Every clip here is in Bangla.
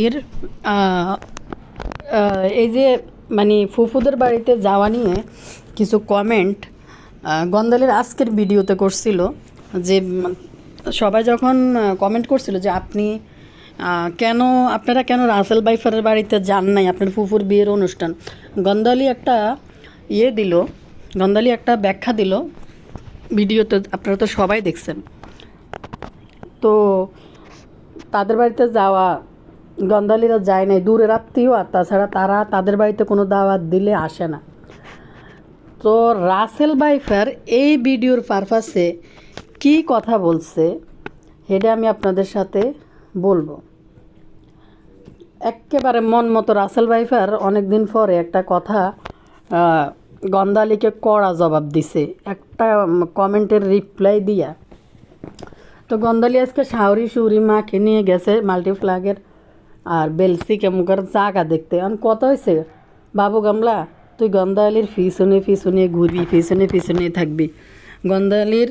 এর এই যে মানে ফুফুদের বাড়িতে যাওয়া নিয়ে কিছু কমেন্ট গন্দালের আজকের ভিডিওতে করছিল যে সবাই যখন কমেন্ট করছিল যে আপনারা কেন রাসেল বাইফারের বাড়িতে যান নাই আপনার ফুফুর বিয়ের অনুষ্ঠান। গন্দালি একটা গন্দালি একটা ব্যাখ্যা দিল ভিডিওতে, আপনারা তো সবাই দেখছেন। তো তাদের বাড়িতে যাওয়া গন্দালিরা যায় নাই, দূরের আত্মীয়, আর তাছাড়া তারা তাদের বাড়িতে কোনো দাওয়াত দিলে আসে না। তো রাসেল বাইফার এই ভিডিওর পারপাসে কি কথা বলছে সেটা আমি আপনাদের সাথে বলবো। একেবারে মন মতো রাসেল বাইফার অনেক দিন পরে একটা কথা গন্দালিকে কড়া জবাব দিছে একটা কমেন্টের রিপ্লাই দিয়া। তো গন্দালি আজকে শাওরি সুরি মাকে নিয়ে গেছে মাল্টিফ্ল্যাগের আর বেলসি কেমুকার জায়গা দেখতে। এখন কথা হয়েছে, বাবু গামলা তুই গন্দালির পিছনে ঘুরবি, পিছনে থাকবি। গন্দালির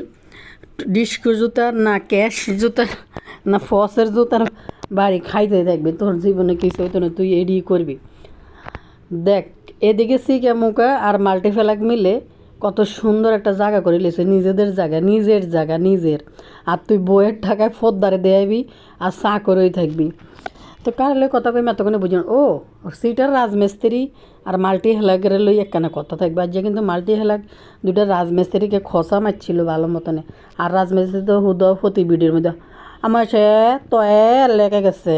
ডিস্কো জুতার না ক্যাশ জুতার না ফসের জুতার বাড়ি খাইতে থাকবি, তোর জীবনে কিছু হইতো না, তুই এডি করবি। দেখ এদিকে সি কেমুকা আর মাল্টিফ্ল্যাগ মিলে কত সুন্দর একটা জায়গা করে লিয়েছে, নিজের জায়গা নিজের। আর তুই বইয়ের টাকায় ফোদ্দারে দেয়াবি আর চা করেই থাকবি। তো কারলে কথা কই এতক্ষণে বুঝুন ও সিটার রাজমিস্ত্রি আর মাল্টি হেলাগের লই একখানে কথা থাকবে। আজ কিন্তু মাল্টি হেলাগ দুইটা রাজমিস্ত্রিকে খসা মারছিল ভালো মতনে, আর রাজমিস্ত্রি তো প্রতি ভিডিওর মধ্যে আমার সে তয়ে লেগে গেছে।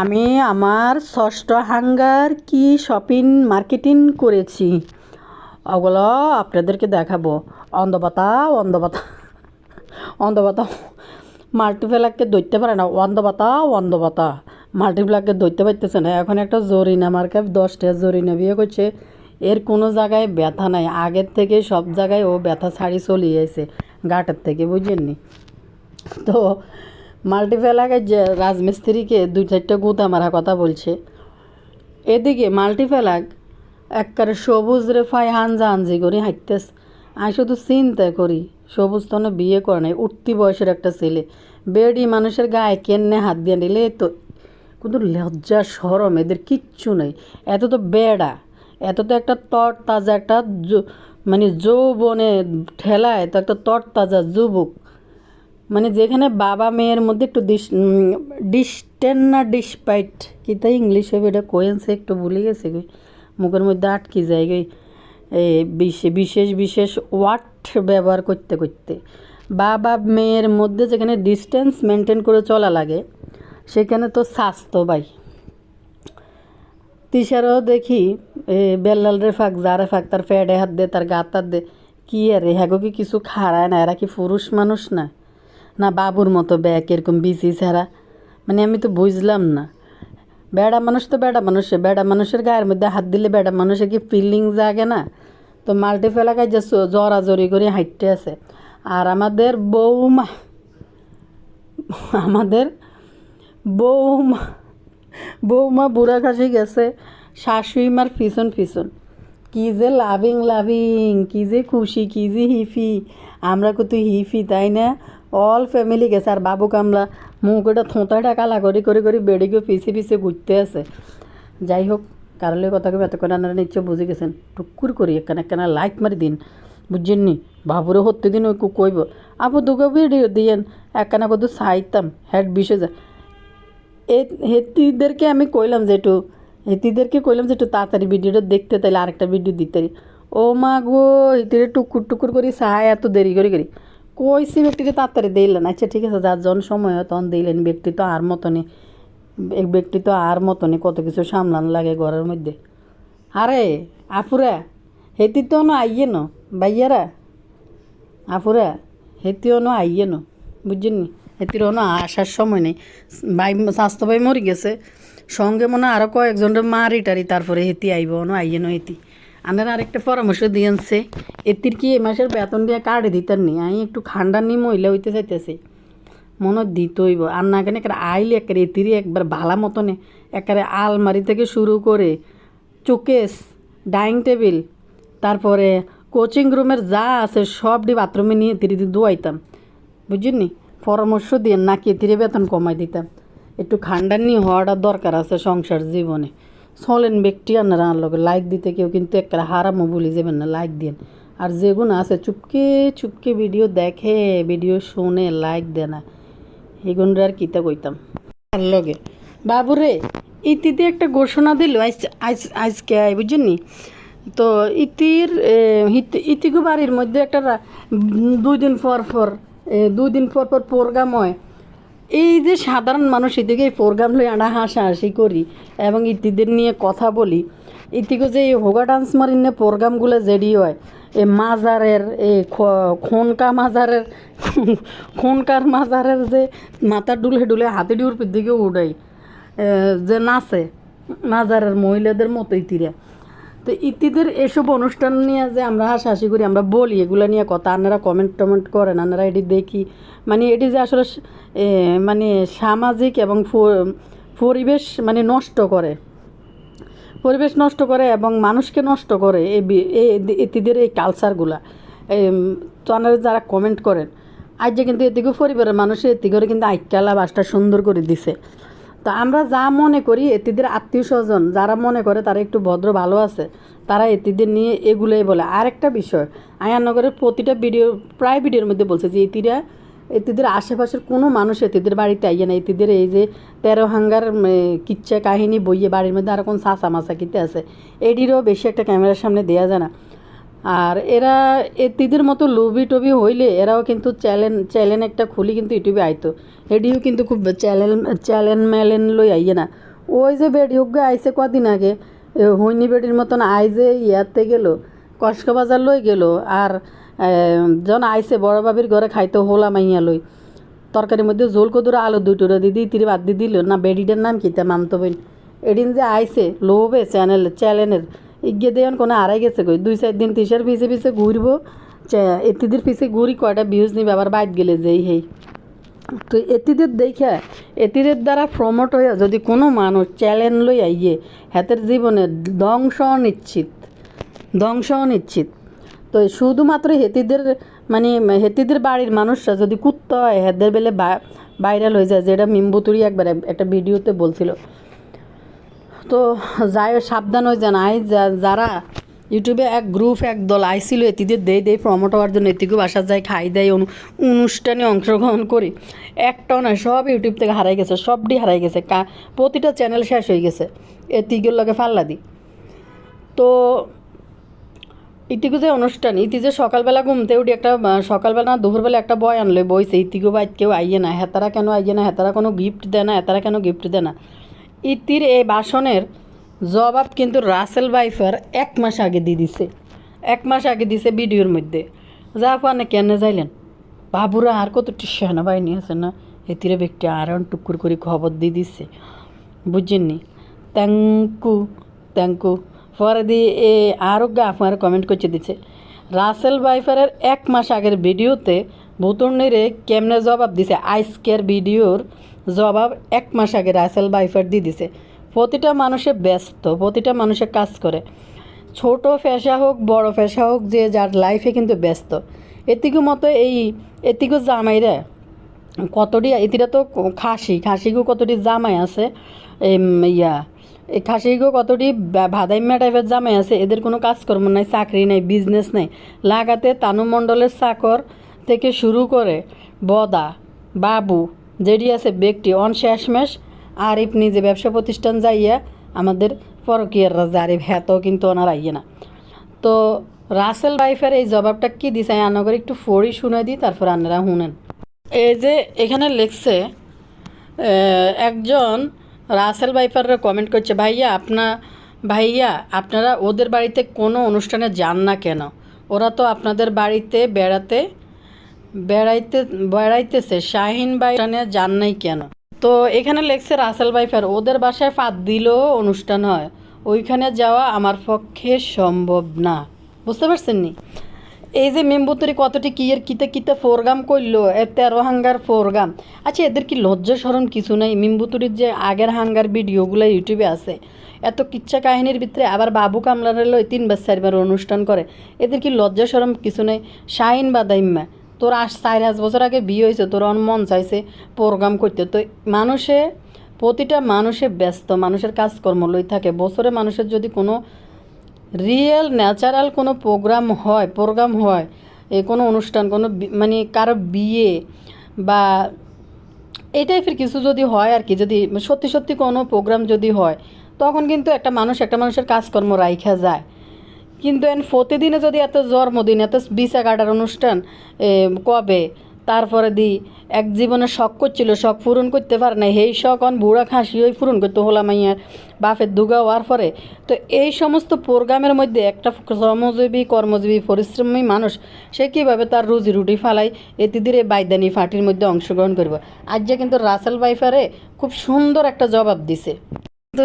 আমি আমার ষষ্ঠ হাঙ্গার কি শপিং মার্কেটিং করেছি, ওগুলো আপনাদেরকে দেখাবো। অন্ধপাতা মাল্টিপ্লাগকে ধরতে পারে না, অন্ধপাতা মাল্টিপ্লাগকে ধরতে পারতেছে না। এখন একটা জরিনা মার্কে 10টা জরিনা বিয়ে করছে, এর কোনো জায়গায় ব্যথা নাই। আগের থেকে সব জায়গায় ও ব্যথা ছাড়ি চলে গেছে গাটের থেকে, বুঝেননি? তো মাল্টিপ্লাগের যে রাজমিস্ত্রিকে 2-4টা গুতা মারা কথা বলছে। এদিকে মাল্টিপ্লাগ একবারে সবুজ রে ফাই হানজি করি হাঁটতেস। আমি শুধু চিন্তা করি সবুজ তো বিয়ে করে নাই, উঠতি বয়সের একটা ছেলে, বেডি মানুষের গায়ে কেনে হাত দিয়ে নিলে তো কিন্তু লজ্জা শরম এদের কিচ্ছু নেই। এত তো বেড়া, এত তো একটা তরতাজা একটা মানে যৌবনে ঠেলায় তো একটা তরতাজা যুবক, মানে যেখানে বাবা মেয়ের মধ্যে একটু ডিস্টেন্স না ডিসপাইট কি তাই ইংলিশ হবে এটা কোয়েন্সে একটু ভুলে গেছে গই, মুখের মধ্যে আটকে যায় গই। বিশেষ ওয়ার্ড ব্যবহার করতে বাবা মেয়ের মধ্যে যেখানে ডিস্টেন্স মেনটেন করে চলা লাগে সেখানে তো স্বাস্থ্য ভাই। তিসারও দেখি বেল্লাল রে ফাঁক যারে ফাঁক তার ফ্যাডে হাত দে, তার গাত হাত দে, কি আরে হ্যাগো কি কিছু খাড়ায় না? এরা কি পুরুষ মানুষ না বাবুর মতো ব্যাগ এরকম বিচি ছাড়া? মানে আমি তো বুঝলাম না। বেড়া মানুষ তো বেড়া মানুষের গায়ের মধ্যে হাত দিলে বেড়া মানুষের কি ফিলিং জাগে না? তো মাল্টিপ্লাগায় যে জড়াজড়ি করে হাঁটতে আছে। আর আমাদের বৌমা বুড়া খাসি গেছে শাশুড়ি মার পিছন কি যে লাভিং, কি যে খুশি, কি যে হিফি। আমরা কত হিফি তাই না? অল ফ্যামিলি গেছে। আর বাবু কামলা মুখ ওটা থোঁতাটা কালা করে বেড়িকে পিছে ঘুরতে আছে। যাই হোক, কারলে কথা কবে এতক্ষণ আপনারা নিশ্চয় বুঝে গেছেন। টুকুর করি একখানা লাইক মারি দিন, বুঝছেননি? বাবুরে হত্যে দিন ওই কইব আপু দুটো ভিডিও দিয়েন একখানা কত চাইতাম হেড বিষে যায়। হেতিদেরকে আমি কইলাম যে একটু তাড়াতাড়ি ভিডিওটা দেখতে, তাইলে আরেকটা ভিডিও দিতে। ও মা গো, হেতিরে টুকুর করি চাই এত দেরি করি কইছি ব্যক্তিটা তাড়াতাড়ি দিলেন। আচ্ছা ঠিক আছে, যার জন সময় হয় তখন দিলেন। ব্যক্তি তো আর মতনই কত কিছু সামলান লাগে ঘরের মধ্যে। আরে আপুরা হেতি তো আইয়ে ন বাইয়ারা, আপুরা হেতিও আইয়ে ন, বুঝছেননি? হেতির আসার সময় নেই। স্বাস্থ্য ভাই মরি গেছে, সঙ্গে মনে আরও কয়েকজনের মারি তারপরে হেতি আইব আইয়ে ন হেতি। আপনারা আরেকটা পরামর্শ দিয়েছে, এতির কি এ মাসের বেতন দিয়ে কার্ডে দিতেন নি? আমি একটু খান্ডার নিয়ে মহিলা হইতে চাইতেছি, মনে দিত হইব। আর না কেন একটা আইলে একেবারে এতিরই একবার ভালা মতনে একেবারে আলমারি থেকে শুরু করে চোকেস, ডাইনিং টেবিল, তারপরে কোচিং রুমের যা আছে সবটি বাথরুমে নিয়ে এতিরি ধোয়াইতাম, বুঝছেন নি? পরামর্শ দিয়ে নাকি এতিরে বেতন কমাই দিতাম। একটু খান্ডানি হওয়াটা দরকার আছে সংসার জীবনে। চলেন ব্যক্তি আপনারা আমার লগে লাইক দিতে কেউ কিন্তু একটা হারামও ভুলি যাবেন না, লাইক দিন। আর যেগুলো আছে চুপকে চুপকে ভিডিও দেখে, ভিডিও শুনে লাইক দেয় না, এগুনরা আর কিতা কইতাম আর লগে। বাবুরে ইতিতে একটা ঘোষণা দিল আজকে বুঝছেন নি? তো ইতিগু বাড়ির মধ্যে একটা 2 দিন পর প্রোগ্রাম হয়। এই যে সাধারণ মানুষ এদিকে এই প্রোগ্রাম লই আমরা হাসাহাসি করি এবং ইতিদের নিয়ে কথা বলি, ইতিকে যে এই হোগা ডান্স মারিনে প্রোগ্রামগুলো যেডি হয়, এই মাজারের এই খনকার মাজারের যে মাথা ডুলে ডুলে হাতে ডিউর দিকে উড়াই যে নাচে মাজারের মহিলাদের মতো ইতিরা। তো ইতিদের এসব অনুষ্ঠান নিয়ে যে আমরা হাসাহাসি করি, আমরা বলি এগুলো নিয়ে কথা, আপনারা কমেন্ট করেন, আপনারা এটি দেখি, মানে এটি যে আসলে মানে সামাজিক এবং পরিবেশ মানে নষ্ট করে এবং মানুষকে নষ্ট করে এতিদের এই কালচারগুলা। তো আপনারা যারা কমেন্ট করেন, আজ যে কিন্তু এদিকে পরিবারের মানুষ এতি করে কিন্তু আইকালা বাসটা সুন্দর করে দিছে। তো আমরা যা মনে করি এতিদের আত্মীয় স্বজন যারা মনে করে তারা একটু ভদ্র ভালো আছে, তারা এতিদের নিয়ে এগুলোই বলে। আরেকটা বিষয়, আয়ানগরের প্রতিটা প্রায় ভিডিওর মধ্যে বলছে যে এতিদের আশেপাশের কোনো মানুষ এতিদের বাড়িতে আইয়ে না। এতিদের এই যে 13 হাঙ্গার কিচ্ছা কাহিনী বইয়ে বাড়ির মধ্যে আর কোন চাচা মাচা কিতে আছে, এটিরও বেশি একটা ক্যামেরার সামনে দেওয়া যায় না। আর এরা এতিদের মতো লোভি টবি হইলে এরাও কিন্তু চ্যানেল একটা খুলি কিন্তু ইউটিউবে আইতো, এডিও কিন্তু খুব চ্যানেল লই আইয়ে না। ওই যে বেডিওগে আইসে কদিন আগে হইনি বেডির মতন আইজে ইয়াতে গেল কসকবাজার লই গেল, আর যখন আইসে বড় বাবির ঘরে খাইতো হোলা মাইয়া লই তরকারির মধ্যে ঝোল কদুরা আলু 2টো দিদি তিরি বাদ দিয়ে দিল না। বেডিটার নাম কিতা মামতো বইন, এদিন যে আইসে লোভে চ্যানেলের ইগে দেন কোনো হারাই গেছে কই 2-4 দিন তিসার পিছে ঘুরবো, এতিদের পিছে ঘুরি কয়টা ভিউজ নিবে আবার বাইট গেলে যেই হেই। তো এতিদের দেখে এতিদের দ্বারা প্রমোট হয়ে যদি কোনো মানুষ চ্যালেঞ্জ লই আইয়ে হাতের জীবনে ধ্বংস নিশ্চিত। তো শুধুমাত্র হেতিদের বাড়ির মানুষরা যদি কুত্তা হয় হেদের বেলে ভাইরাল হয়ে যায়, যেটা মিম্বুতুরি একবার একটা ভিডিওতে বলছিল। তো যাই সাবধান হয়ে যান। যারা ইউটিউবে এক দল আইছিল এতিদের দেয় প্রমোট হওয়ার জন্য, এতিকেও বাসা যায় খাই দেয়, অনুষ্ঠানে অংশগ্রহণ করি, একটাও নয় সব ইউটিউব থেকে হারাই গেছে, সবটি হারাই গেছে, প্রতিটা চ্যানেল শেষ হয়ে গেছে এতিকের লগে ফাল্লা দি। তো ইতিকু যে অনুষ্ঠান ইতি যে সকালবেলা ঘুমতে উঠি একটা সকালবেলা না দুপুরবেলা একটা বয় আনলে বইছে, ইতিকু বাইত কেউ আইয়ে না, হেতারা কেন আইয়ে না, হেতারা কোনো গিফট দেয় না, হেতারা কেন গিফট দেয় না। ইতির এই ভাষণের জবাব কিন্তু রাসেল ভাইফার 1 মাস আগে দিছে ভিডিওর মধ্যে। যা পানে কেন যাইলেন বাবুরা আর কতটি সেনাবাহিনী আছে না, এতিরে ব্যক্তি আর টুকুর করে খবর দিয়ে দিচ্ছে, বুঝছেননি? থ্যাংকু পরে দিয়ে আরও আপনার কমেন্ট করছে দিচ্ছে রাসেল ভাইফারের 1 মাস আগের ভিডিওতে ভুতুর্নিরে কেমনে জবাব দিছে, আজকের ভিডিওর জবাব 1 মাস আগে রাসেল ভাইফার দিয়ে দিছে। প্রতিটা মানুষে ব্যস্ত, প্রতিটা মানুষে কাজ করে, ছোট পেশা হোক বড় পেশা হোক, যে যার লাইফে কিন্তু ব্যস্ত। এতিকু জামাইরা কতটি, এতিরা তো খাসিগো কতটি জামাই আছে, এই খাসিগো কতটি ভাদাইম্যা টাইপের জামাই আছে, এদের কোনো কাজকর্ম নাই, চাকরি নাই, বিজনেস নাই। লাগাতে তানু মণ্ডলের চাকর থেকে শুরু করে বদা বাবু যেটি আছে ব্যক্তি শেষমেশ আরিফ নিজে ব্যবসা প্রতিষ্ঠান যাইয়া আমাদের পরকীয়াররা যে আরিফ হ্যাঁও কিন্তু ওনার আইয়ে না। তো রাসেল ভাইফের এই জবাবটা কি দিছে আনগর একটু ফড়ি শুনে দিই, তারপর আপনারা শুনেন। এই যে এখানে লিখছে একজন রাসেল ভাইফাররা কমেন্ট করছে, ভাইয়া আপনারা ওদের বাড়িতে কোনো অনুষ্ঠানে যান না কেন? ওরা তো আপনাদের বাড়িতে বেড়াইতেছে, শাহিন ভাই যান নাই কেন? তো এখানে লেখছে রাসেল ভাইফার ওদের বাসায় ফাঁদ দিলেও অনুষ্ঠান হয়, ওইখানে যাওয়া আমার পক্ষে সম্ভব না। বুঝতে পারছেন নি? এই যে মেম্বুতরি কতটি কিতে প্রোগ্রাম করলো, 13 হাঙ্গার প্রোগ্রাম। আচ্ছা এদের কি লজ্জা শরম কিছু নাই? মেম্বুতরির যে আগের হাঙ্গার ভিডিওগুলো ইউটিউবে আছে, এত কিচ্ছা কাহিনীর ভিতরে আবার বাবু কামলার 3-4বার অনুষ্ঠান করে, এদের কি লজ্জা শরম কিছু নাই? শাহিন বাদাইম্মা তোর 4-5 বছর আগে বিয়ে হয়েছে, তোর মন চাইছে প্রোগ্রাম করতে। তো প্রতিটা মানুষে ব্যস্ত, মানুষের কাজকর্ম লই থাকে। বছরে মানুষের যদি কোনো রিয়েল ন্যাচারাল কোনো প্রোগ্রাম হয় কোনো অনুষ্ঠান, কোনো মানে কারো বিয়ে বা এই টাইপের কিছু যদি হয় আর কি, যদি সত্যি সত্যি কোনো প্রোগ্রাম যদি হয়, তখন কিন্তু একটা মানুষের কাজকর্ম রাইখা যায়। কিন্তু প্রতিদিনে যদি এত জন্মদিন, এত বিচা কাটার অনুষ্ঠান কবে, তারপরে এক জীবনে শখ করছিল, শখ পূরণ করতে পারে না, সেই শখ বুড়া খাসি ওই পূরণ করতে হলাম মাইয়ার বাপের দুগা হওয়ার পরে। তো এই সমস্ত প্রোগ্রামের মধ্যে একটা কর্মজীবী পরিশ্রমী মানুষ সে কীভাবে তার রুজি রুটি ফালাই এতিদের এই বাইদানি ফাটির মধ্যে অংশগ্রহণ করব। আজ যে কিন্তু রাসেল ভাইফারে খুব সুন্দর একটা জবাব দিছে। তো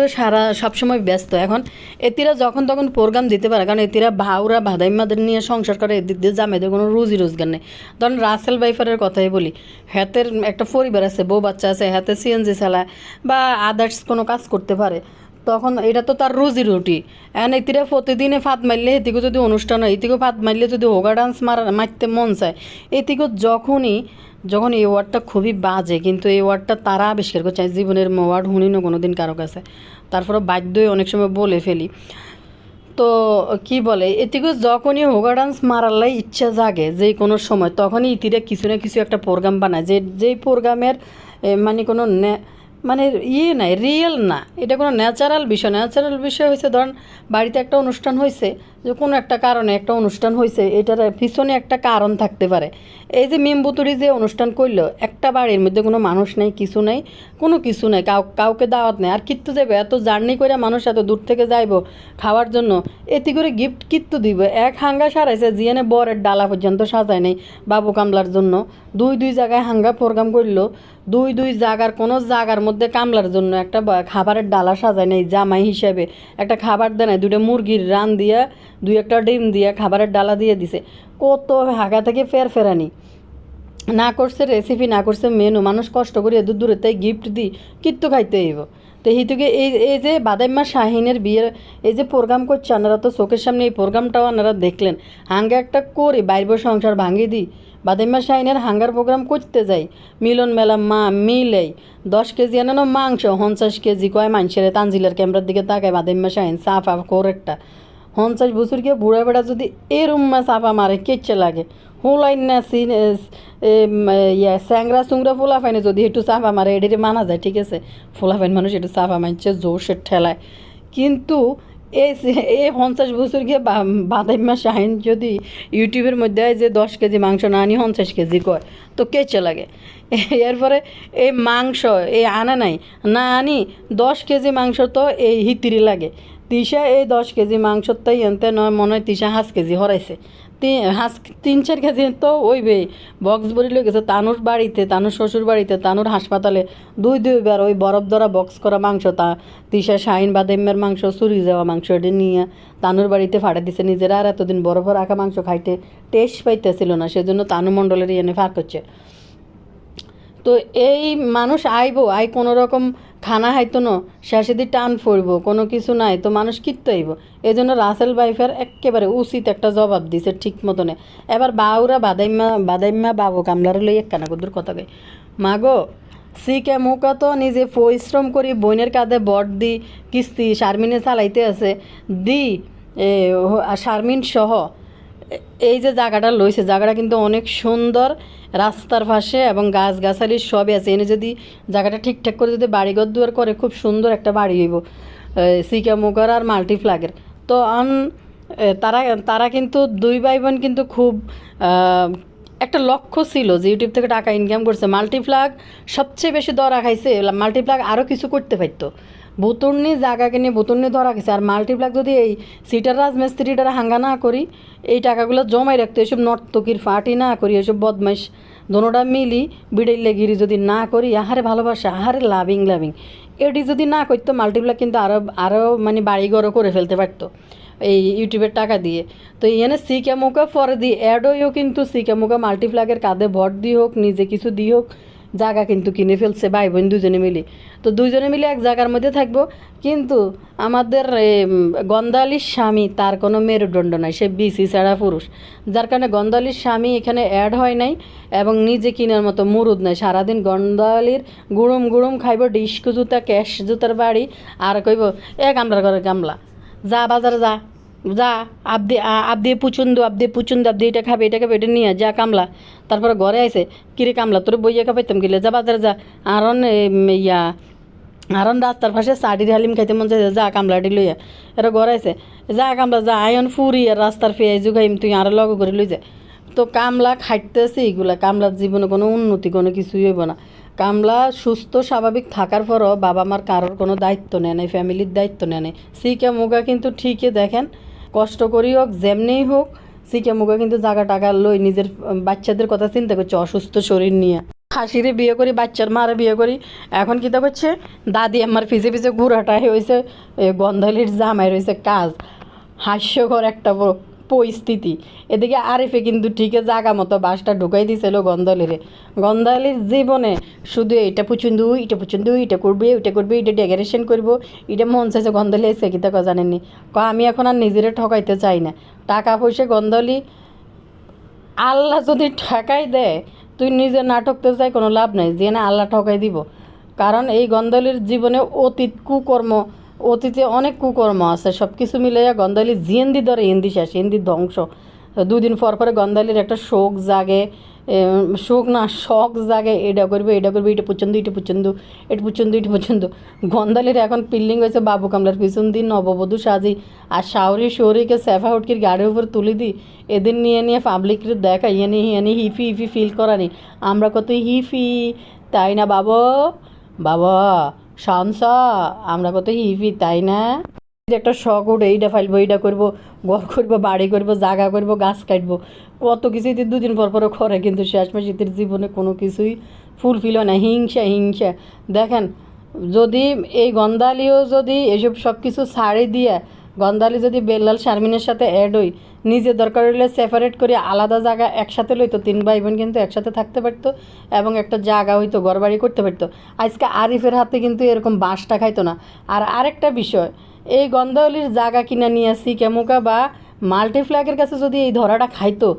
সবসময় ব্যস্ত এখন এতিরা যখন তখন প্রোগ্রাম দিতে পারে, কারণ এতিরা ভাউরা ভাদাইমাদের নিয়ে সংসার করে, এদিক দিয়ে জামাইদের কোনো রুজি রোজগার নেই। ধরেন রাসেল ভাইফারের কথাই বলি, হাতের একটা পরিবার আছে, বউ বাচ্চা আছে, হাতে সিএনজি চালায় বা আদার্স কোনো কাজ করতে পারে, তখন এটা তো তার রুজি রুটি। এখন এতিরা প্রতিদিনে ফাঁদ মারলে, এদিকে যদি অনুষ্ঠান হয়, এদিকেও ফাঁদ মারলে যদি হোগা ডান্স মারতে মন চায়, এদিকেও যখন এই ওয়ার্ডটা খুবই বাজে, কিন্তু এই ওয়ার্ডটা তারা আবিষ্কার করছে, জীবনের ওয়ার্ড শুনিনো কোনো দিন কারো কাছে, তারপরে বাধ্যই অনেক সময় বলে ফেলি। তো কি বলে, এটিকে যখনই হোগা ডান্স মারালাই ইচ্ছা জাগে যে কোনো সময়, তখনই ইতিরা কিছু না কিছু একটা প্রোগ্রাম বানায়, যেই প্রোগ্রামের মানে কোনো মানে নাই, রিয়েল না, এটা কোনো ন্যাচারাল বিষয় হয়েছে। ধরেন বাড়িতে একটা অনুষ্ঠান হয়েছে, যে কোনো একটা কারণে একটা অনুষ্ঠান হয়েছে, এটার পিছনে একটা কারণ থাকতে পারে। এই যে মেমবুতুরি যে অনুষ্ঠান করলো, একটা বাড়ির মধ্যে কোনো মানুষ নেই, কিছু নেই, কোনো কিছু নেই, কাউকে দাওয়াত নেই, আর কিত্তু যাবে, এত জার্নি করে মানুষ এত দূর থেকে যাইব খাওয়ার জন্য, এতে করে গিফট কিত্তু দিব। এক হাঙ্গা সারাইছে, জিয়ানে বরের ডালা পর্যন্ত সাজায় নেই বাবু কামলার জন্য, দুই জায়গায় হাঙ্গা প্রোগ্রাম করলো, দুই জায়গার কোনো জায়গার মধ্যে কামলার জন্য একটা খাবারের ডালা সাজায় নেই, জামাই হিসেবে একটা খাবার দেয় নাই, 2টা মুরগির রান দিয়া 2-1টা ডিম দিয়া খাবারের ডালা দিয়ে দিছে। কত হাগা থেকে ফেরানি না করছে, রেসিপি না করছে মেনু, মানুষ কষ্ট করিয়া দূরে তাই গিফট দিই কিত্তু খাইতে হইব। তো হিতুকে এই যে বাদাইম্মা শাহিনের বিয়ের এই যে প্রোগ্রাম করছে, আপনারা তো চোখের সামনে এই প্রোগ্রামটাও আপনারা দেখলেন, হাঙ্গা একটা করে বাইর সংসার ভাঙিয়ে দিই, বাদাইম্মা শাহিনের হাঙ্গার প্রোগ্রাম করতে যাই, মিলন মেলা মিলেই 10 কেজি আনানো মাংস 50 কেজি কয় মানুষের তানজিলার ক্যামেরার দিকে তাকায় বাদাইম্মা শাহিন সাফা কোর একটা 50 বছর গিয়ে বুড়া বেড়া যদি এরম চাপা মারে কেচ্ছে লাগে, হুলাইন না স্যাংরা চুংরা ফুলাফাইনে যদি একটু চাপা মারে এটারে মানা যায়, ঠিক আছে, ফুলাফাইন মানুষ একটু চাপা মারছে জোশের ঠেলায়। কিন্তু এই 50 বছর গিয়ে বাদাইম্মা শাহিন যদি ইউটিউবের মধ্যে যে 10 কেজি মাংস না আনি 50 কেজি কয়, তো কেচে লাগে। এরপরে এই মাংস এই আনা নাই না আনি 10 কেজি মাংস তো এই হিতিরি লাগে। তিশা এই 10 কেজি মাংসর তাই এনতে নয় মনে হয় তিশা 5 কেজি হরাইছে, 3-4 কেজি তো ওইবে বক্স ভরি লয়ে গেছে তানুর বাড়িতে, তানুর শ্বশুর বাড়িতে, তানুর হাসপাতালে দুইবার ওই বরফ ধরা বক্স করা মাংস তিশা শাহিন বাদাইম্মার মাংস চুরি যাওয়া মাংস এটা নিয়ে তানুর বাড়িতে ফাটা দিছে। নিজেরা আর এতদিন বরফ রাখা মাংস খাইতে টেস্ট পাইতেছিল না, সেজন্য তানু মণ্ডলের এনে ফাঁক করছে। তো এই মানুষ আই কোনো রকম খানা হাইতো না, শেষে দিয়ে টান পড়ব, কোনো কিছু নাই তো মানুষ কিত্ত আইব। এই জন্য রাসেল ভাইফার একেবারে উচিত একটা জবাব দিছে ঠিক মতনে। এবার বাউরা বাদাইম্মা বাবু কামলার লই একখানা কদুর কথা কই, মাগো সিকে মুখা তো নিজে পরিশ্রম করি বোনের কাঁধে বট দি কিস্তি শারমিনে চালাইতে আছে শারমিন সহ এই যে জায়গাটা লইছে, জায়গাটা কিন্তু অনেক সুন্দর, রাস্তার পাশে এবং গাছগাছালি সবই আছে। এনে যদি জায়গাটা ঠিকঠাক করে যদি বাড়িঘর দুয়ার করে খুব সুন্দর একটা বাড়ি হইব সিকা মুখার আর মাল্টিফ্ল্যাগের। তো তারা কিন্তু 2 ভাই বোন কিন্তু খুব একটা লক্ষ্য ছিল যে ইউটিউব থেকে টাকা ইনকাম করছে। মাল্টিফ্ল্যাগ সবচেয়ে বেশি ধরা খাইছে, মাল্টিফ্ল্যাগ আরও কিছু করতে পারতো, বুতুর্নি জায়গা কিনে বুতুর্নি ধরা গেছে। আর মাল্টিপ্লাক যদি এই সিটার রাজমিস্ত্রিটারা হাঙ্গা না করি, এই টাকাগুলো জমাই রাখতো, এসব নর্তকির ফাটি না করি, এসব বদমাইশ দোনোটা মিলি বিড়াইলে গিরি যদি না করি, আহারে ভালোবাসা, আহারে লাভিং এটি যদি না করতো, মাল্টিপ্লাক কিন্তু আরও মানে বাড়িঘরও করে ফেলতে পারতো এই ইউটিউবের টাকা দিয়ে। তো এখানে সিকা মুখা পরে দিয়ে অ্যাড হয়েও কিন্তু সিকা মুখা মাল্টিপ্লাকের কাঁধে ভর দিয়ে হোক, নিজে কিছু দিয়ে হোক, জায়গা কিন্তু কিনে ফেলছে ভাই বোন দুজনে মিলে। তো দুজনে মিলে এক জায়গার মধ্যে থাকবো, কিন্তু আমাদের গন্ধালির স্বামী তার কোনো মেরুদণ্ড নাই, সে বিসি ছাড়া পুরুষ, যার কারণে গন্ধালির স্বামী এখানে অ্যাড হয় নাই এবং নিজে কিনার মতো মুরুদ নাই। সারাদিন গন্ধালির গুড়ুম গুড়ুম খাইব ডিস্কো জুতা ক্যাশ জুতার বাড়ি, আর কইব এ কামলার ঘরে কামলা যা বাজারে যা যা আবদি পুচুন্দ আবদি এটা খাবে এটা নিয়ে যা কামলা। তারপরে ঘরে আইসে কিরে কামলা তোর বইয়া খাবাইতাম গেলে যা বাজারে যা, আরন আরন রাস্তার পাশে চাটির হালিম খাইতে মন চাইছে যা কামলাটি লইয়া, এরা ঘরে আইসে যা কামলা যা আয়ন ফুরি আর রাস্তার পেঁয়াজু খাইম তুই আরো লগ করে লই যা। তো কামলা খাইতেছে এইগুলা, কামলার জীবনে কোনো উন্নতি কোনো কিছুই হইব না। কামলা সুস্থ স্বাভাবিক থাকার পরও বাবা মার কারোর কোনো দায়িত্ব নেয় নাই, ফ্যামিলির দায়িত্ব নেয় নাই। সিকে মুগা কিন্তু ঠিকই দেখেন কষ্ট করি হোক যেমনিই হোক, সিকে মুগা কিন্তু জায়গা টাকা লই নিজের বাচ্চাদের কথা চিন্তা করছে অসুস্থ শরীর নিয়ে। হাসিরে বিয়ে করি, বাচ্চার মারে বিয়ে করি, এখন কী তা করছে দাদি আমার পিছে পিছে ঘুরাটাই হয়েছে গন্ধালির জামাই রয়েছে কাজ। হাস্যকর একটা পরিস্থিতি। এদিকে আরিফে কিন্তু ঠিকই জাগা মতো বাসটা ঢুকাই দিছিল গন্ধালির জীবনে শুধু এটা পছন্দ এটা করবে এটা ডেকোরেশন করবো, এটা মন চাইছে। গন্ধালি এসে কি তা জানেননি আমি এখন আর নিজেরে ঠকাইতে চাই না, টাকা পয়সা গন্ধালি আল্লাহ যদি ঠকাই দেয় তুই নিজে না ঠকতে চাই কোনো লাভ নাই, যে না আল্লাহ ঠকাই দিব। কারণ এই গন্ধালির জীবনে অতীতে অনেক কুকর্ম আছে, সব কিছু মিলাইয়া গন্ধালি জিয়েন্দি ধরে হিন্দি শেষ, হিন্দি ধ্বংস। দুদিন পর পরে গন্ধালির একটা শোক জাগে, শখ জাগে, এটা করবে এটা পছন্দ। গন্ধালির এখন পিল্লিং হয়েছে বাবু কামলার পিছন দিন নববধূ সাজি, আর শৌরিকে সেফা হুটকির গাড়ির উপর তুলে দিই, এদের নিয়ে পাবলিকের দেখা ইয়ানি হিফি ফিল করানি, আমরা কত হিফি তাই না বাবা শানসা, আমরা কত হিফি তাই না। একটা শখ উঠে এইটা ফাইলবো, এইটা করবো, ঘর করবো, বাড়ি করবো, জাগা করবো, গাছ কাটবো, কত কিছুই দুদিন পর করে, কিন্তু শেষ মাসিদের জীবনে কোনো কিছুই ফুলফিল হয় না। হিংসা দেখেন, যদি এই গন্ধালিও যদি এসব সব কিছু ছাড়ে দিয়ে গন্ধালি যদি বেল্লাল শারমিনের সাথে অ্যাড হই, নিজে দরকার হলে সেপারেট করে আলাদা জায়গা একসাথে লইতো, 3 ভাই বোন কিন্তু একসাথে থাকতে পারতো এবং একটা জায়গা হইতো, ঘরবাড়ি করতে পারতো। আজকে আরিফের হাতে কিন্তু এরকম বাঁশটা খাইতো না। আর আরেকটা বিষয়, এই গন্ধালির জায়গা কিনা নিয়ে সিকেমুকা বা মাল্টিফ্ল্যাগের কাছে যদি এই ধরাটা খাইতো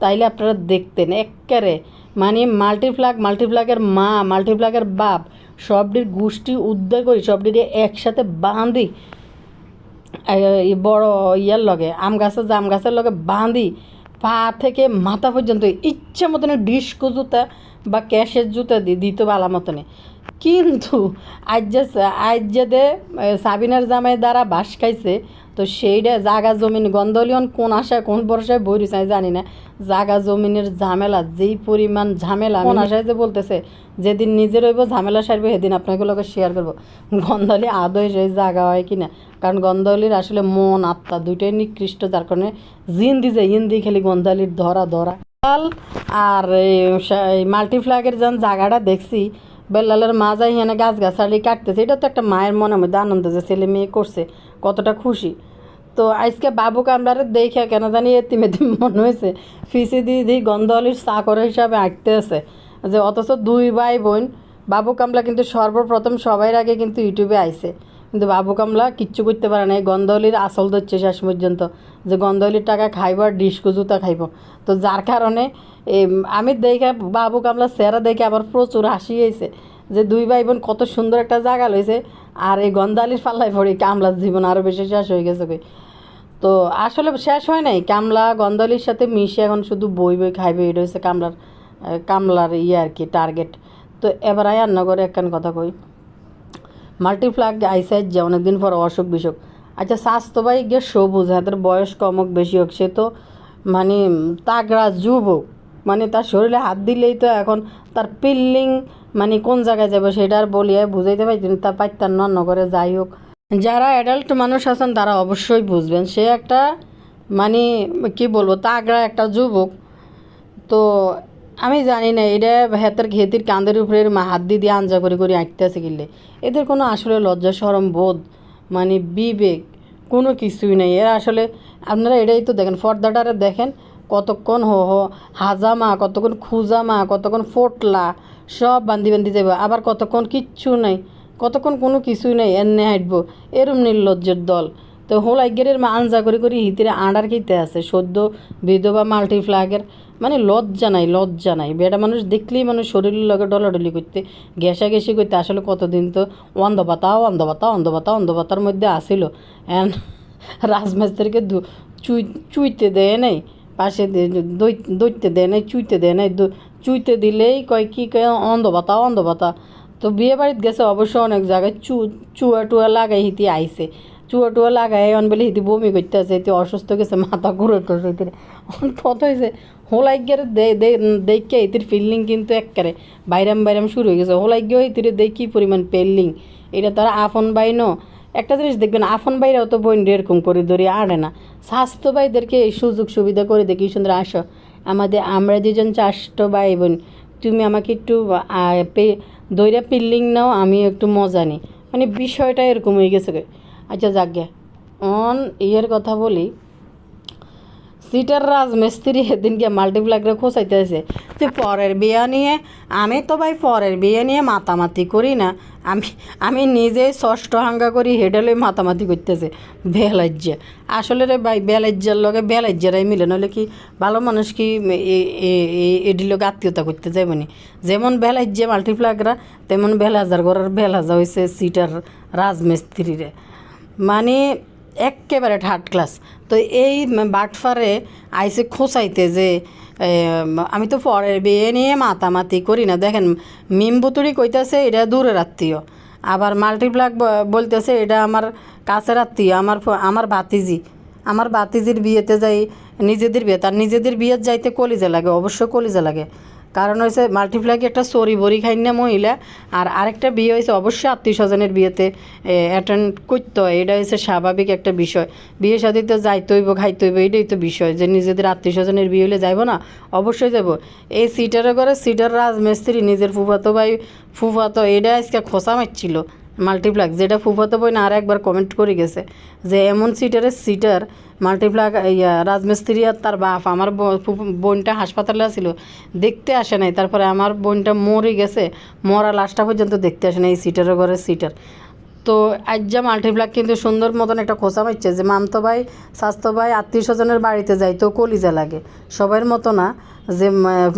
তাইলে আপনারা দেখতেন এক্কারে, মানে মাল্টিফ্ল্যাগের মা, মাল্টিফ্ল্যাগের বাপ, সবটির গোষ্ঠী উদ্ধার করি, সবটির একসাথে বাঁধি বড় ইয়ার লগে জাম গাছের লগে বাঁধি পা থেকে মাথা পর্যন্ত ইচ্ছা মতনে ডিস্কো জুতা বা ক্যাশের জুতা দিত বালা মতনে। কিন্তু আজ যে সাবিনার জামাই দ্বারা বাস খাইছে, তো সেইটা জাগা জমিন গন্ধালিয়ন কোন আশায় কোন ভরসায় বইরিস আমি জানি না। জাগা জমিনের ঝামেলা যেই পরিমাণ ঝামেলা, কোন আশায় যে বলতেছে যেদিন নিজের হইব ঝামেলা সারবে সেদিন আপনাগুলোকে শেয়ার করবো গন্ধালি আদৌ সেই জায়গা হয় কিনা। কারণ গন্ধালির আসলে মন আত্মা দুইটাই নিকৃষ্ট, যার কারণে হিন্দি খেলি গন্ধালির ধরা আর এই মাল্টিফ্ল্যাগের যেন জায়গাটা দেখছি, বেল্লালের মা যাই এখানে গাছালি কাটতেছে, এটা তো একটা মায়ের মনের মধ্যে আনন্দ যে ছেলে মেয়ে করছে, কতটা খুশি। তো আজকে বাবু কামলারে দেখে কেন জানি এতিম মনে হয়েছে, ফিসি দিদি গন্ধালির চাকর হিসাবে আঁকতে আছে যে, অথচ 2 ভাই বোন। বাবু কামলা কিন্তু সর্বপ্রথম সবাই আগে কিন্তু ইউটিউবে আইছে, কিন্তু বাবু কামলা কিচ্ছু করতে পারে না। এই গন্ধালির আসল ধরছে শেষ পর্যন্ত, যে গন্ধালির টাকা খাইব আর ডিস্কো জুতা খাইব। তো যার কারণে আমি দেখে বাবু কামলার চেহারা দেখে আবার প্রচুর হাসি হয়েছে যে 2 ভাই বোন কত সুন্দর একটা জায়গা লইছে, আর এই গন্ধালির পাল্লায় পড়ে কামলার জীবন আরও বেশি শেষ হয়ে গেছে। তো আসলে শেষ হয় নাই, কামলা গন্ধালির সাথে মিশে এখন শুধু বই খাইবে, এটা হচ্ছে কামলার আর কি টার্গেট। তো এবার রান্নাঘরে একখান কথা কই, মাল্টিফ্ল্যাগ আইসাইড যে অনেকদিন পর অসুখ বিসুখ। আচ্ছা স্বাস্থ্য ভাই গিয়ে সবুজ, হাতের বয়স কম হোক বেশি হোক, সে তো মানে তাগড়া যুবক, মানে তার শরীরে হাত দিলেই তো এখন তার পিল্লিং মানে কোন জায়গায় যাবে সেটা আর বলিয়ে বুঝাইতে পারতেন, তার পাইতার নন্ন করে। যাই হোক, যারা অ্যাডাল্ট মানুষ আছেন তারা অবশ্যই বুঝবেন, সে একটা মানে কি বলবো তাগড়া একটা যুবক। তো আমি জানি না এটা হাতের ঘেতির কাঁধের উপরে হাত দিয়ে আঞ্জা করে আঁকতেছে কিনলে, এদের কোনো আসলে লজ্জা শরম বোধ মানে বিবেক কোনো কিছুই নেই। এরা আসলে আপনারা এটাই তো দেখেন, পর্দাটারে দেখেন কতক্ষণ হাজামা, কতক্ষণ খুজামা, কতক্ষণ ফোটলা, সব বান্ধি বান্ধি যাবো, আবার কতক্ষণ কিচ্ছু নাই, কতক্ষণ কোনো কিছুই নেই, এনে হাঁটবো, এরম নির্লজ্জের দল। তো হোল আইগেরের আঞ্জা করে হিতিরে আঁড়ার খেতে আছে সদ্য বিধবা মাল্টিফ্ল্যাগের, মানে লজ্জা নাই, লজ্জা নাই। বেটা মানুষ দেখলেই মানুষ শরীরের লগে ডলাডলি করতে, ঘেঁষাঘেঁষি করতে। আসলে কতদিন তো অন্ধভাতা অন্ধভাতা অন্ধভাতা অন্ধভাতার মধ্যে আসিল। এন রাজমিস্ত্রিকে চুইতে দেয় নাই, পাশে দইতে দেয় নাই, চুইতে দেয় নাই, চুইতে দিলেই কয় কি কয় অন্ধভাতা অন্ধভাতা। তো বিয়ে বাড়িতে গেছে অবশ্য অনেক জায়গায় চুয়া টুয়া লাগাই হিতি আইছে, চুয়া টুয়া লাগাই অন বলে হিতি বমি করতে আছে, হিতি অসুস্থ গেছে, মাথা ঘুরাইতেছে হিতির। কত হয়েছে হোলাইগের দেখে হিতির ফিল্ডিং কিন্তু একবারে বাইরাম বাইরাম শুরু হয়ে গেছে। হোলাইগেও হিতিরে দেখি পরিমাণ পেল্লিং, এটা তারা আফন বাইনো। একটা জিনিস দেখবেন, আফন বাইরাও তো বোন এরকম করে ধরে আড়ে না, স্বাস্থ্য ভাইদেরকে এই সুযোগ সুবিধা করে দেখি সুন্দর আসো আমরা দুজন চারটো ভাই বোন, তুমি আমাকে একটু দইরা পিল্লিং নাও, আমি একটু মজা নিই, মানে বিষয়টা এরকম হয়ে গেছে। আচ্ছা যাকে অন ইয়ের কথা বলি, সিটার রাজমিস্ত্রি সেদিনকে মাল্টিপ্লাগরে খোঁচাইতে আছে যে পরের বিয়া নিয়ে, আমি তো ভাই পরের বিয়ে নিয়ে মাতামাতি করি না, আমি নিজেই ষষ্ঠ হাঙ্গা করি, হেডেলে মাতামাতি করতেছে বেলাজ্জা। আসলে রে ভাই বেলাজ্জার লগে বেলাজ্জারাই মিলে, নইলে কি ভালো মানুষ কি এডির লোক আত্মীয়তা করতে যাবনি? যেমন বেলাজ্জা মাল্টিপ্লাগরা, তেমন বেলাজার ঘরের বেলাজা হয়েছে সিটার রাজমিস্ত্রিরে, মানে একেবারে থার্ড ক্লাস। তো এই বাটফারে আইসে খোঁচাইতে যে আমি তো পরের বিয়ে নিয়ে মাতামাতি করি না। দেখেন মিমবুতুরি কইতেছে এটা দূরের আত্মীয়, আবার মাল্টিপ্লাগ বলতেছে এটা আমার কাছের আত্মীয়, আমার বাতিজির বিয়েতে যাই, নিজেদের বিয়ে, তার নিজেদের বিয়ের যাইতে কলিজা লাগে, অবশ্য কলিজা লাগে। কারণ হয়েছে মাল্টিপ্লাগে একটা সরি বড়ি খাই না মহিলা, আর আরেকটা বিয়ে হয়েছে অবশ্যই আত্মীয় স্বজনের বিয়েতে অ্যাটেন্ড করতে হয়, এটা হচ্ছে স্বাভাবিক একটা বিষয়। বিয়ে শাদিতে যাইতে হইব, খাইতে হইব, এটাই তো বিষয়, যে নিজেদের আত্মীয় স্বজনের বিয়ে হলে যাইব না, অবশ্যই যাব। এই সিটারে করে সিটার রাজমিস্ত্রি নিজের ফুফাতো এটা আজকে খোঁচা মারছিল মাল্টিপ্লাগ, যেটা ফুফাতো বই না আর একবার কমেন্ট করে গেছে যে এমন সিটার মাল্টিপ্লাগ রাজমিস্ত্রি আর তার বাপ, আমার বোনটা হাসপাতালে ছিল, দেখতে আসে নাই, তারপরে আমার বোনটা মরে গেছে, মরা লাশটা পর্যন্ত দেখতে আসে না এই সিটারের ঘরের সিটার। তো আজ্জা মাল্টিপ্লাগ কিন্তু সুন্দর মতন একটা খোঁচা মারছে যে মামতো ভাই স্বাস্থ্য ভাই আত্মীয় স্বজনের বাড়িতে যাই তো কলিজা লাগে, সবার মতো না যে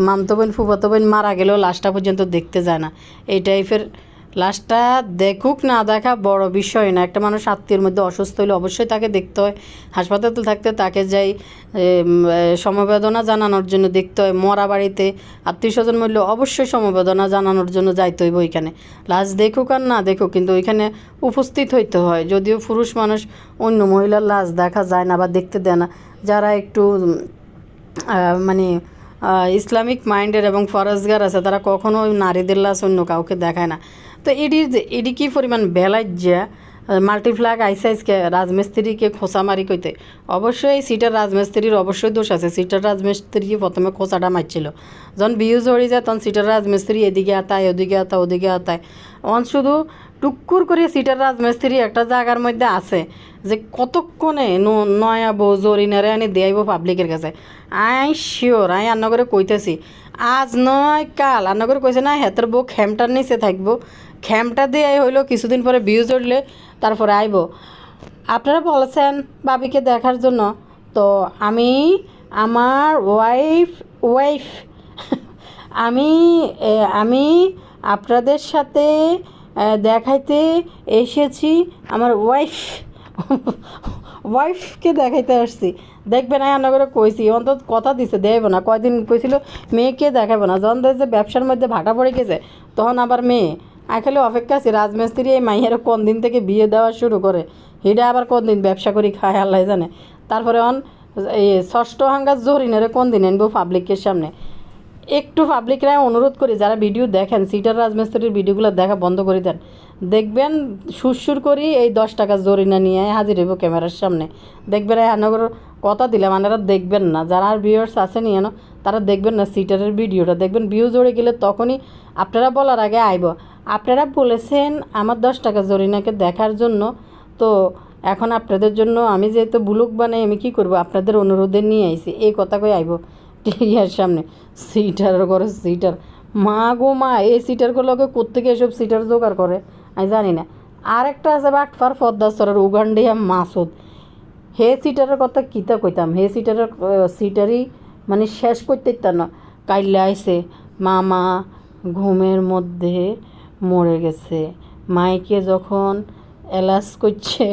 মামতো বোন ফুফাতো বোন মারা গেলেও লাশটা পর্যন্ত দেখতে যায় না। এই টাইপের লাশটা দেখুক না দেখা বড় বিষয় না, একটা মানুষ আত্মীয়ের মধ্যে অসুস্থ হলে অবশ্যই তাকে দেখতে হয়, হাসপাতালে থাকতে তাকে যাই সমবেদনা জানানোর জন্য দেখতে হয়, মরা বাড়িতে আত্মীয় স্বজন মূল্য অবশ্যই সমবেদনা জানানোর জন্য যাইতে হইব ওইখানে। লাশ দেখুক আর না দেখুক কিন্তু ওইখানে উপস্থিত হইতে হয়। যদিও পুরুষ মানুষ অন্য মহিলার লাশ দেখা যায় না বা দেখতে দেয় না, যারা একটু মানে ইসলামিক মাইন্ডের এবং ফরজগার আছে তারা কখনো নারীদের লাশ অন্য কাউকে দেখায় না। তো এটি কি পরিমাণ বেলাজ্জা মাল্টিপ্লাগ আইসাইজকে রাজমিস্ত্রিকে খোঁচা মারি কইতে। অবশ্যই সিটার রাজমিস্ত্রির অবশ্যই দোষ আছে, সিটার রাজমিস্ত্রিকে প্রথমে খোঁচাটা মারছিল, যখন বিয়ে জড়ি যায় তখন সিটার রাজমিস্ত্রি এদিকে আতায় ওদিকে আতায় শুধু টুক্কুর করে সিটার রাজমিস্ত্রি একটা জায়গার মধ্যে আছে যে কতক্ষণে নয়া বউ জরিনারে আনি দেয়াইব পাবলিকের কাছে। আই শিওর আই আন্নগরে কইতেছি আজ নয় কাল আন্নগরে কইছে না হেতের বউ খেমটার নিচে থাকবো, খেমটা দিয়ে হইলো কিছুদিন পরে বিয়ে জড়লে তারপরে আইব। আপনারা বলেছেন বাবিকে দেখার জন্য, তো আমি আমার ওয়াইফ আমি আপনাদের সাথে দেখাইতে এসেছি, আমার ওয়াইফকে দেখাইতে আসছি। দেখবেন না করে কইছি, অন্তত কথা দিছে দেব না, কয়দিন কইছিল মেয়েকে দেখাবো না, যখন দেখছে ব্যবসার মধ্যে ভাটা পড়ে গেছে তখন আবার মেয়ে খালি অপেক্ষা আছে রাজমিস্ত্রি এই মাইয়ের কোন দিন থেকে বিয়ে দেওয়া শুরু করে, হিডা আবার কোন দিন ব্যবসা করি খায় আল্লাহ জানে। তারপরে এই ষষ্ঠ হাঙ্গার জরিনারে কোন দিন আনবো পাবলিকের সামনে। একটু পাবলিকরা অনুরোধ করি যারা ভিডিও দেখেন সিটার রাজমিস্ত্রির ভিডিওগুলো দেখা বন্ধ করে দেন, দেখবেন সুরসুর করি এই 10 টাকা জরিনা নিয়ে হাজির হইব ক্যামেরার সামনে। দেখবেন হানগর কথা দিলাম আপনারা দেখবেন না, যারা আর ভিউয়ার্স আছে নিয়ে তারা দেখবেন না সিটারের ভিডিওটা, দেখবেন ভিউ জড়ে গেলে তখনই আপনারা বলার আগে আইব আপনারা বলেছেন আমার 10 টাকা জরিনাকে দেখার জন্য, তো এখন আপনাদের জন্য আমি যেহেতু ব্লগ বানাই আমি কী করব, আপনাদের অনুরোধে নিয়ে আইছি এই কথা কই আইব ইয়ার সামনে। সিটার করে সিটার মা গো মা, এই সিটারগুলোকে কোত্থেকে এসব সিটার জোগাড় করে আমি জানি না। আর একটা আছে বাটফার পদ্মাস্তরের উগান্ডিয়া মাসুদ, হে সিটারের কথা কিতা কইতাম, হে সিটারের সিটারই মানে শেষ করতে না। কাইলে আইসে মামা ঘুমের মধ্যে মরে গেছে, মাইকে যখন এলাস করছে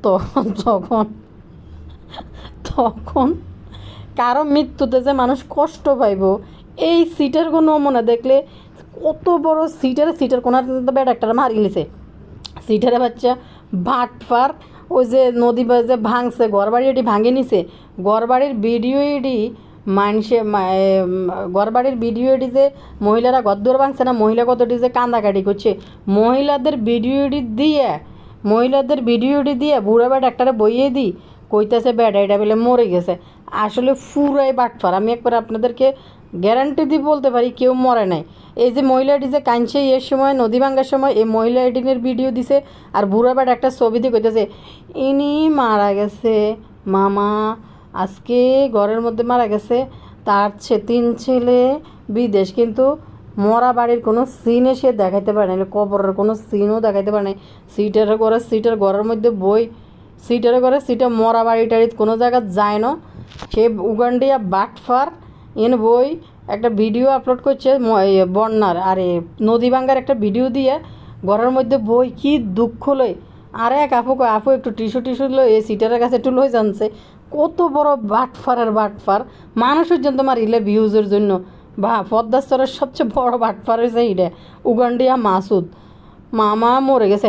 তখন তখন তখন কারো মৃত্যুতে যে মানুষ কষ্ট পাইব, এই সিটার কোনো মনে দেখলে কত বড় সিটার কোনার বেড একটা মারি গেছে সিটারে বাচ্চা ভাটফার। ওই যে নদী যে ভাঙছে ঘরবাড়ি এটি ভাঙে নিছে, ঘরবাড়ির ভিডিও এডি মানুষে ঘরবাড়ির ভিডিও এডি যে মহিলারা গদ্দর ভাঙছে না, মহিলা কতটি যে কান্দাকাটি করছে, মহিলাদের ভিডিও এডি দিয়ে বুড়া বেড একটারে বইয়ে দিই কইতেছে বেডা এটা বলে মরে গেছে। আসলে পুরাই বাটফার। আমি একবার আপনাদেরকে গ্যারান্টি দিয়ে বলতে পারি কেউ মরে নাই। এই যে মহিলাটি যে কাঁদছে এর সময় নদী ভাঙ্গার সময় এই মহিলা এডিনের ভিডিও দিছে, আর বুড়া বেড একটা ছবি দিয়ে কইতেছে ইনি মারা গেছে মামা, আজকে ঘরের মধ্যে মারা গেছে, তার 3 ছেলে বিদেশ, কিন্তু মরা বাড়ির কোনো সিনে সে দেখাইতে পারে না, কবরের কোনো সিনও দেখাইতে পারে না। সিটার ঘরের মধ্যে বই, সিটারে করে সিটা মরা বাড়ি টাড়িত কোনো জায়গা যায় না। সে উগান্ডিয়া বাটফার এন বই একটা ভিডিও আপলোড করছে বন্যার আর নদী ভাঙ্গার একটা ভিডিও দিয়ে ঘরের মধ্যে বই, কি দুঃখ লই। আর এক আপু একটু টিস্যু লই এই সিটারের কাছে একটু লই জানছে, কত বড় বাটফার মানুষের জন্য তোমার ইলে ভিউজের জন্য। বা পদ্মাস্তরের সবচেয়ে বড় বাটফার হয়েছে এটা উগান্ডিয়া মাসুদ। মামা মরে গেছে,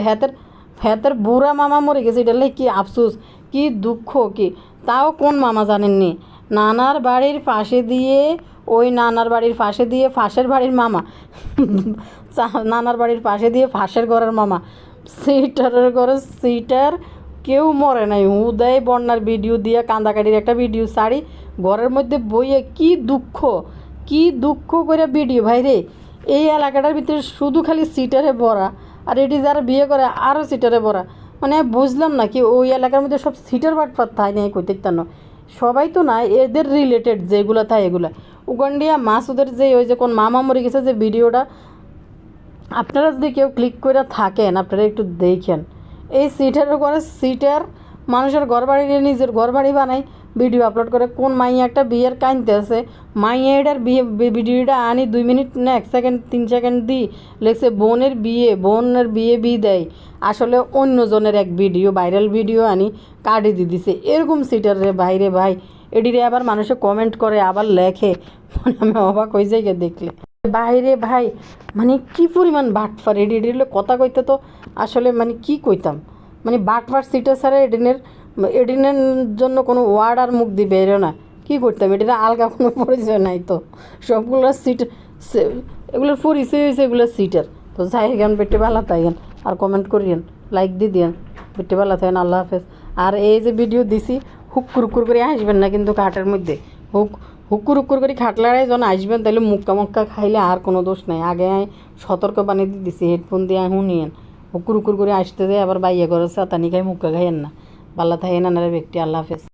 হ্যাতের বুড়া মামা মরে গেছে, এটা কি আফসোস, কি দুঃখ, কি তাও কোন মামা জানেননি, নানার বাড়ির পাশে দিয়ে, ওই নানার বাড়ির পাশে দিয়ে ফাঁসের বাড়ির মামা নানার বাড়ির পাশে দিয়ে ফাঁসের ঘরের মামা, সিটারের ঘরে সিটার কেউ মরে নাই। উদয় বন্যার ভিডিও দিয়ে কান্দাকাটির একটা ভিডিও ছাড়ি ঘরের মধ্যে বইয়ে, কি দুঃখ করে ভিডিও ভাই রে। এই এলাকাটার ভিতরে শুধু খালি সিটারে ভরা, আর এটি যারা বিয়ে করে আরও সিটারে ভরা। মানে বুঝলাম না কি ওই এলাকার মধ্যে সব সিটার বাটপাত তাই নেই কইতে না, সবাই তো না, এদের রিলেটেড যেগুলো থাকে এগুলা। উগান্ডিয়া মাসুদের যে ওই যে কোন মামা মরে গেছে যে ভিডিওটা, আপনারা যদি কেউ ক্লিক করে থাকেন আপনারা একটু দেখেন। এই সিটারের ঘরে সিটার মানুষের ঘর বাড়ি নিজের ঘর বাড়ি বানায় ভিডিও আপলোড করে, কোন মাইয়া একটা বিয়ের কাইনতে আছে, মাইয়া এটার ভিডিওটা আনি 2 মিনিট না 1 সেকেন্ড 3 সেকেন্ড দিই লেগছে বোনের বিয়ে দেয়, আসলে অন্যজনের এক ভিডিও ভাইরাল ভিডিও আনি কাটি দিয়ে দিছে। এরকম সিটার রে বাইরে ভাই, এডিরে আবার মানুষে কমেন্ট করে আবার লেখে, মানে আমি অবাক হয়ে যাই দেখলে। বাইরে ভাই মানে কি পরিমাণ বাটফার, এডিলে কথা কইতে তো আসলে মানে কি কইতাম, মানে বাটফার সিটার ছাড়া এডিনের জন্য কোনো ওয়ার্ড আর মুখ দিয়ে বেরো না, কী করতাম, এটা আলগা কোনো পরিচয় নাই তো, সবগুলো এগুলোর পরিচয় হয়েছে এগুলো সিটার। তো যাই গান বেটে ভালো থাকেন, আর কমেন্ট করিয়েন, লাইক দিয়ে দিয়েন, বেটে ভালো থাকেন, আল্লাহ হাফেজ। আর এই যে ভিডিও দিছি হুক্কুর করে আসবেন না কিন্তু ঘাটের মধ্যে, হুক্কুর করে খাটলাড়াই যখন আসবেন তাহলে মুক্কা খাইলে আর কোনো দোষ নাই, আগে সতর্ক বানিয়ে দিয়ে দিছি, হেডফোন দিয়ে শুনিয়েন, হুক্কুর করে আসতে যায় আবার বাইয়া করে সাতানি খাই মুক্কা খাইয়েন না। ভালো থাকেন আনারা ব্যক্তি, আল্লাহ হাফেজ।